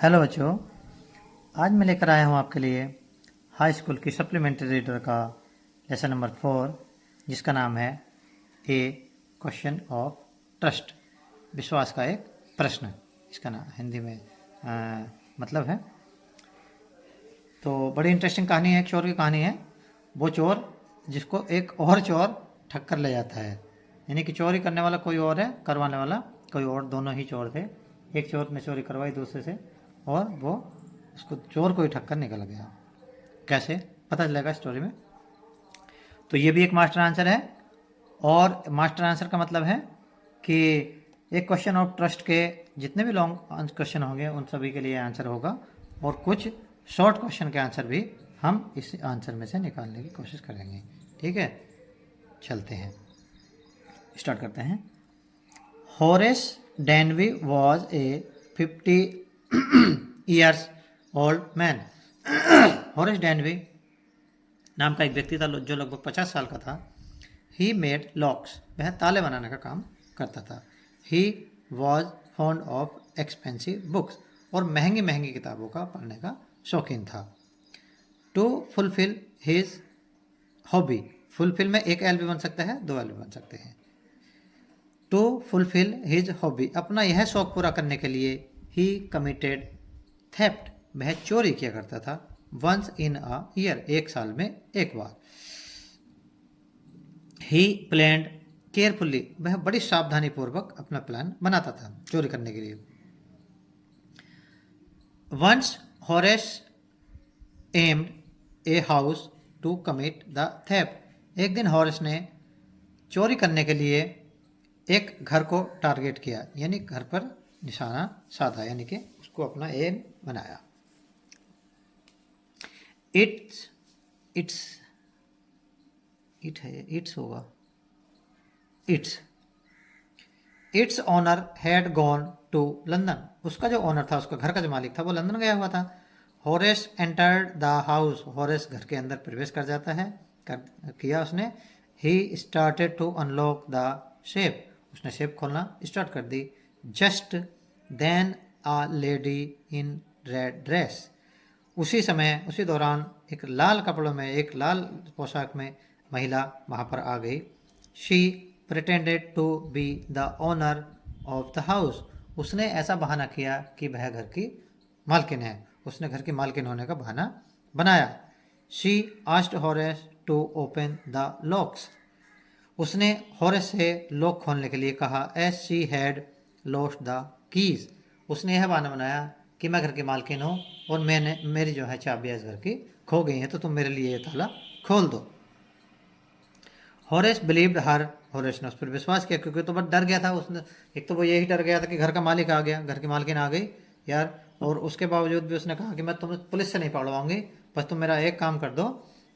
Hello बच्चों, आज मैं लेकर आया हूँ आपके लिए हाई स्कूल की सप्लीमेंट्री रीडर का लेसन नंबर 4, जिसका नाम है ए क्वेश्चन ऑफ ट्रस्ट, विश्वास का एक प्रश्न। इसका नाम हिंदी में मतलब है। तो बड़ी इंटरेस्टिंग कहानी है, एक चोर की कहानी है। वो चोर जिसको एक और चोर ठक्कर ले जाता है, यानी कि चोरी करने वाला कोई और है, करवाने वाला कोई और, दोनों ही चोर थे। एक चोर ने चोरी करवाई दूसरे से और वो उसको चोर को ही ठक्कर निकल गया। कैसे पता चलेगा स्टोरी में। तो ये भी एक मास्टर आंसर है, और मास्टर आंसर का मतलब है कि एक क्वेश्चन ऑफ ट्रस्ट के जितने भी लॉन्ग क्वेश्चन होंगे उन सभी के लिए आंसर होगा, और कुछ शॉर्ट क्वेश्चन के आंसर भी हम इस आंसर में से निकालने की कोशिश करेंगे। ठीक है, चलते हैं, स्टार्ट करते हैं। Horace Denby was a 50 years old man. Horace Denby नाम का एक व्यक्ति था जो लगभग 50 साल का था। ही मेड लॉक्स, वह ताले बनाने का काम करता था। He was fond of expensive books, और महंगी महंगी किताबों का पढ़ने का शौकीन था। To fulfil his hobby, fulfil में एक एल भी बन सकता है, दो एल भी बन सकते हैं। टू फुलफिल हिज हॉबी, अपना यह शौक पूरा करने के लिए ही कमिटेड थेफ्ट, वह चोरी किया करता था। वंस इन अ ईयर, एक साल में एक बार। ही प्लान्ड केयरफुल्ली, वह बड़ी सावधानी पूर्वक अपना प्लान बनाता था चोरी करने के लिए। Once Horace aimed a house to commit the theft, एक दिन हॉरेस ने चोरी करने के लिए एक घर को टारगेट किया, यानी घर पर निशाना साधा, यानी कि उसको अपना एम बनाया। Its owner had gone to London, उसका जो ओनर था, उसका घर का जो मालिक था, वो लंदन गया हुआ था। Horace entered the house, Horace घर के अंदर प्रवेश कर जाता है, किया उसने। He started to unlock the shape, उसने शेप खोलना स्टार्ट कर दी। Just then a lady in red dress, उसी समय, उसी दौरान एक लाल कपड़ों में, एक लाल पोशाक में महिला वहाँ पर आ गई। She pretended to be the owner of the house, उसने ऐसा बहाना किया कि वह घर की मालकिन है, उसने घर की मालकिन होने का बहाना बनाया। She asked Horace to open the locks, उसने हॉरेस से लॉक खोलने के लिए कहा। As she had lost the keys, उसने यह बहाना बनाया कि मैं घर की मालकिन हूँ और मेरी जो है चाबियाँ इस घर की खो गई हैं, तो तुम मेरे लिए ये ताला खोल दो। हॉरेस बिलीव्ड हर, हॉरेस ने उस पर विश्वास किया, क्योंकि तो बस डर गया था उसने। एक तो वो यही डर गया था कि घर का मालिक आ गया, घर की मालकिन आ गई यार, और उसके बावजूद भी उसने कहा कि मैं तुम्हें पुलिस से नहीं पकड़वाऊंगी, बस तुम मेरा एक काम कर दो,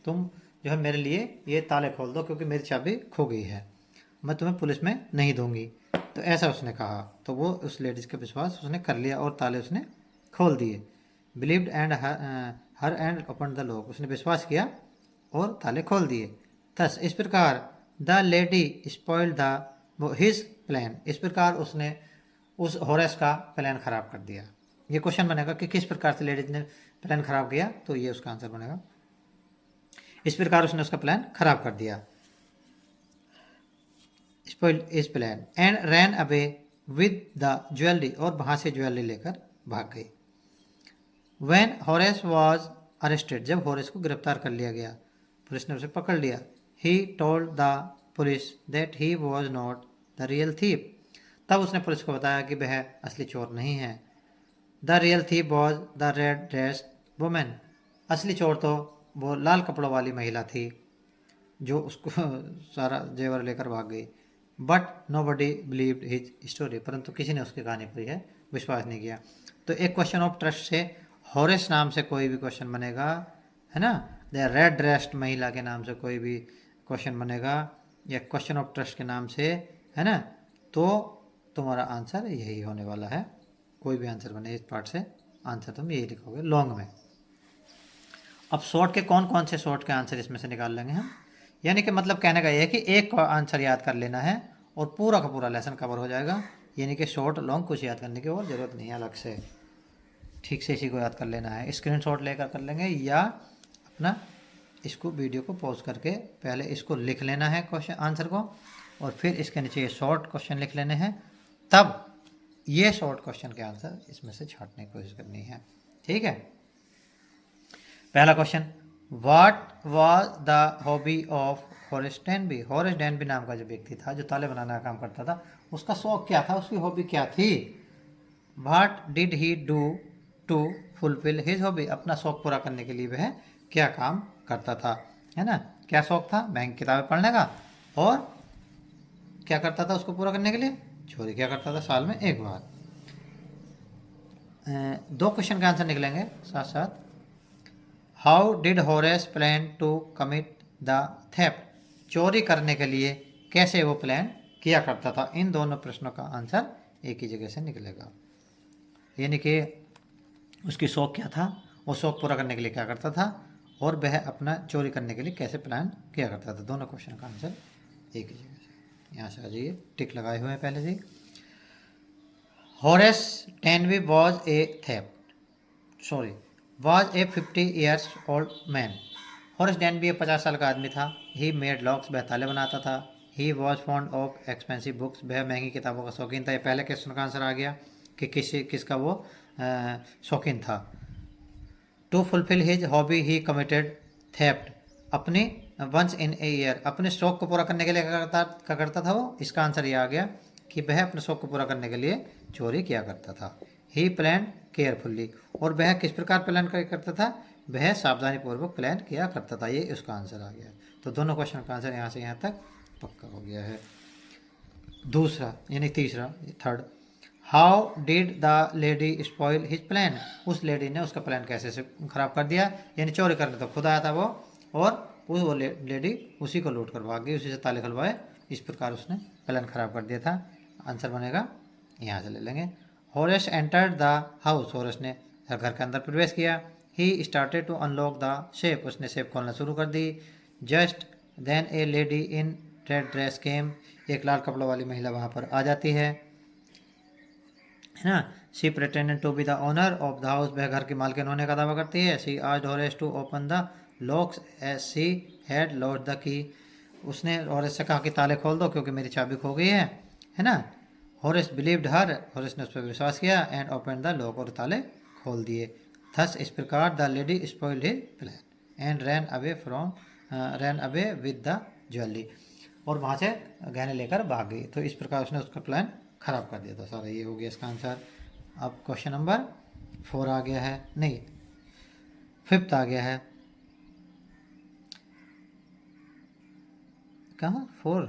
तुम जो है मेरे लिए ये ताले खोल दो, क्योंकि मेरी चाबी खो गई है, मैं तुम्हें पुलिस में नहीं दूंगी। तो ऐसा उसने कहा, तो वो उस लेडीज़ का विश्वास उसने कर लिया और ताले उसने खोल दिए। Believed and her and open the lock, उसने विश्वास किया और ताले खोल दिए। थस, इस प्रकार the lady spoiled the his plan, इस प्रकार उसने उस हॉरेस का प्लान खराब कर दिया। ये क्वेश्चन बनेगा कि किस प्रकार से लेडीज ने प्लान खराब किया, तो ये उसका आंसर बनेगा। इस प्रकार उसने उसका प्लान खराब कर दिया, spoiled his plan, and ran away with the jewellery, और वहां से ज्वेलरी लेकर भाग गई। व्हेन हॉरेस वाज अरेस्टेड, जब हॉरेस को गिरफ्तार कर लिया गया, पुलिस ने उसे पकड़ लिया। He told the police that he was not the real thief, तब उसने पुलिस को बताया कि वह असली चोर नहीं है। The real thief was the red dressed women, असली चोर तो वो लाल कपड़ों वाली महिला थी जो उसको सारा जेवर लेकर भाग गई। But nobody believed his story, परंतु किसी ने उसकी कहानी पर यह विश्वास नहीं किया। तो एक क्वेश्चन ऑफ ट्रस्ट से हॉरेस नाम से कोई भी क्वेश्चन बनेगा, है ना, द रेड ड्रेस्ड महिला के नाम से कोई भी क्वेश्चन बनेगा, या क्वेश्चन ऑफ ट्रस्ट के नाम से, है ना, तो तुम्हारा आंसर यही होने वाला है। कोई भी आंसर बने इस पार्ट से, आंसर तुम यही लिखोगे लॉन्ग में। अब शॉर्ट के कौन कौन से शॉर्ट के आंसर इसमें से निकाल लेंगे हम, यानी कि मतलब कहने का यह है कि एक आंसर याद कर लेना है और पूरा का पूरा लेसन कवर हो जाएगा, यानी कि शॉर्ट लॉन्ग कुछ याद करने की और ज़रूरत नहीं है अलग से। ठीक से इसी को याद कर लेना है। स्क्रीनशॉट लेकर कर लेंगे या अपना इसको वीडियो को पॉज करके पहले इसको लिख लेना है क्वेश्चन आंसर को, और फिर इसके नीचे ये शॉर्ट क्वेश्चन लिख लेने हैं, तब ये शॉर्ट क्वेश्चन के आंसर इसमें से छांटने की कोशिश करनी है। ठीक है। पहला question, what was the hobby of Horace Denby. Horace Denby नाम का जो व्यक्ति था जो ताले बनाने का काम करता था, उसका शौक क्या था, उसकी हॉबी क्या थी। What did he do to fulfil his hobby. अपना शौक पूरा करने के लिए वह क्या काम करता था, है ना। क्या शौक था, बैंक किताबें पढ़ने का, और क्या करता था उसको पूरा करने के लिए, चोरी क्या करता था साल में एक बार। दो क्वेश्चन का आंसर निकलेंगे साथ साथ। How did Horace plan to commit the theft. चोरी करने के लिए कैसे वो प्लान किया करता था। इन दोनों प्रश्नों का आंसर एक ही जगह से निकलेगा, यानी कि उसकी शौक क्या था, वो शौक पूरा करने के लिए क्या करता था, और वह अपना चोरी करने के लिए कैसे प्लान किया करता था। दोनों क्वेश्चन का आंसर एक ही जगह से। यहाँ से आ जाइए, टिक लगाए हुए हैं पहले से। Horace Denby was a was a 50 years old man. Horace Denby 50 साल का आदमी था। ही मेड लॉक्स, वह ताले बनाता था। He was fond of expensive books, वह महंगी किताबों का शौकीन था। ये पहले क्वेश्चन का आंसर आ गया कि किसका वो शौकीन था। To fulfil his hobby he committed theft. अपनी वंस इन ए ईयर, अपने शौक को पूरा करने के लिए क्या करता था वो। इसका आंसर ये आ गया कि वह अपने शौक को पूरा करने के लिए चोरी किया करता था। ही प्लान केयरफुल्ली, और वह किस प्रकार प्लान करता था, वह सावधानी पूर्वक प्लान किया करता था। ये उसका आंसर आ गया। तो दोनों क्वेश्चन का आंसर यहाँ से यहाँ तक पक्का हो गया है। दूसरा यानी तीसरा, third, how did the lady spoil his plan. उस लेडी ने उसका प्लान कैसे से खराब कर दिया, यानी चोरी करने तो खुद आया था वो, और वो लेडी उसी को लूट कर भाग गई, उसी से ताले खुलवाए। इस प्रकार उसने प्लान खराब कर दिया था। आंसर बनेगा, यहाँ से ले लेंगे। Horace entered the house, Horace ने घर के अंदर प्रवेश किया। He started to unlock the safe, उसने सेफ खोलना शुरू कर दी। Just then a lady in red dress came, एक लाल कपड़ों वाली महिला वहाँ पर आ जाती है ना। She pretended to be the owner of the house, वह घर की मालकिन होने का दावा करती है। She asked Horace to open the locks as she had lost the key, उसने हॉरेस से कहा कि ताले खोल दो क्योंकि मेरी चाबी खो गई है ना। हॉरेस बिलीव्ड हर, हॉरेस ने उस पर विश्वास किया। एंड ओपन द लॉक, और ताले खोल दिए। थस इस प्रकार the lady spoiled his plan and ran away with the jewellery, और वहाँ से गहने लेकर भाग गई। तो इस प्रकार उसने उसका प्लान खराब कर दिया था सारा। ये हो गया इसका आंसर। अब क्वेश्चन नंबर 4 आ गया है, नहीं 5th आ गया है। कहाँ 4,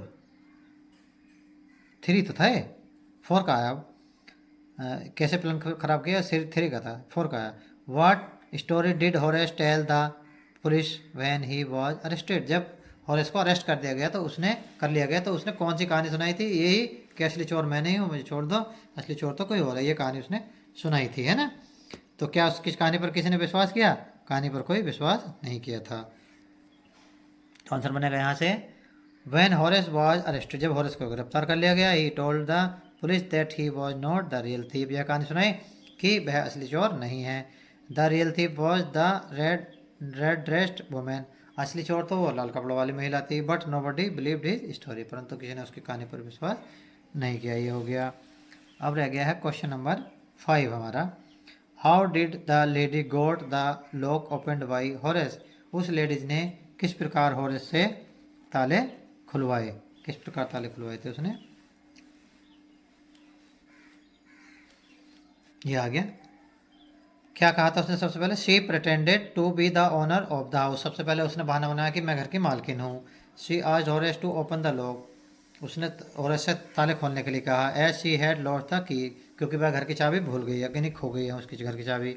3 तो था ये, 4 का आया। अब कैसे प्लान खराब किया, 3 का था, 4 का आया। What story did Horace tell the police when he was arrested. जब हॉरेस को अरेस्ट कर दिया गया तो उसने कौन सी कहानी सुनाई थी, यही कि असली चोर मैं नहीं हूँ, मुझे छोड़ दो, असली चोर तो कोई और है, ये कहानी उसने सुनाई थी, है ना। तो क्या किस कहानी पर किसी ने विश्वास किया, कहानी पर कोई विश्वास नहीं किया था। तो आंसर बनेगा यहाँ से, व्हेन हॉरेस वाज अरेस्टेड, जब हॉरेस को गिरफ्तार कर लिया गया। He told the police that he was not the real thief, यह कहानी सुनाई कि वह असली चोर नहीं है। The real thief was the red dressed women, असली चोर तो वो लाल कपड़ों वाली महिला थी। But nobody believed his story, परंतु किसी ने उसकी कहानी पर विश्वास नहीं किया। ये हो गया। अब रह गया है क्वेश्चन नंबर 5 हमारा। How did the lady goat the lock opened by Horace, उस लेडीज ने किस प्रकार हॉरेस से ताले खुलवाए, किस प्रकार ताले खुलवाए थे उसने। ये आ गया। क्या कहा था उसने सबसे पहले, she pretended to be the owner of the house, सबसे पहले उसने बहाना बनाया कि मैं घर की मालकिन हूँ। She asked Horace to open the lock, उसने हॉरेस से ताले खोलने के लिए कहा। As she had lost the key, क्योंकि वह घर की चाबी भूल गई है, यानी खो गई है उसकी घर की चाबी।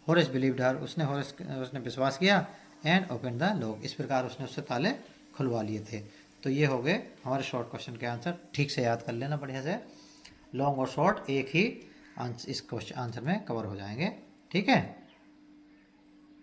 हॉरेस बिलीव्ड हर, उसने विश्वास किया। एंड ओपन द लॉक, इस प्रकार उसने उससे ताले खुलवा लिए थे। तो ये हो गए हमारे शॉर्ट क्वेश्चन के आंसर। ठीक से याद कर लेना बढ़िया से, लॉन्ग और शॉर्ट एक ही इस क्वेश्चन आंसर में कवर हो जाएंगे। ठीक है।